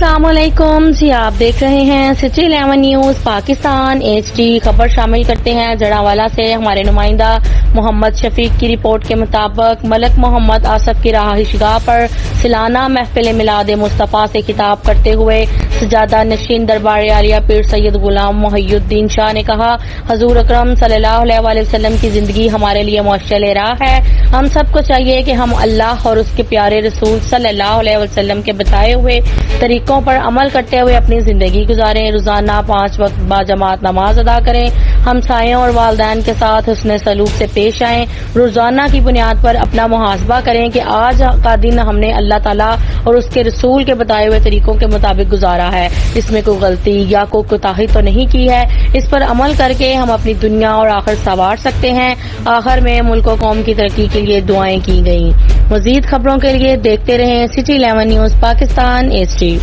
السلام علیکم جی، آپ دیکھ رہے ہیں سٹی 11 نیوز پاکستان HD۔ خبر شامل کرتے ہیں جڑاوالا سے۔ ہمارے نمائندہ محمد شفیق کی رپورٹ کے مطابق ملک محمد آصف کی رہائش گاہ پر سالانہ محفل میلاد مصطفیٰ سے خطاب کرتے ہوئے سجادہ نشین دربار عالیہ پیر سید غلام محی الدین شاہ نے کہا، حضور اکرم صلی اللہ علیہ وسلم کی زندگی ہمارے لیے مشعل راہ ہے۔ ہم سب کو چاہیے کہ ہم اللہ اور اس کے پیارے رسول صلی اللہ علیہ وسلم کے بتائے ہوئے طریقوں پر عمل کرتے ہوئے اپنی زندگی گزاریں، روزانہ 5 وقت باجماعت نماز ادا کریں، ہمسایوں اور والدین کے ساتھ حسن سلوک سے پیش آئیں، روزانہ کی بنیاد پر اپنا محاسبہ کریں کہ آج کا دن ہم نے اللہ تعالیٰ اور اس کے رسول کے بتائے ہوئے طریقوں کے مطابق گزارا ہے، اس میں کوئی غلطی یا کوئی کوتاہی تو نہیں کی ہے۔ اس پر عمل کر کے ہم اپنی دنیا اور آخرت سنوار سکتے ہیں۔ آخر میں ملک و قوم کی ترقی کے لیے دعائیں کی گئیں۔ مزید خبروں کے لیے دیکھتے رہیں سٹی 11 نیوز پاکستان HD۔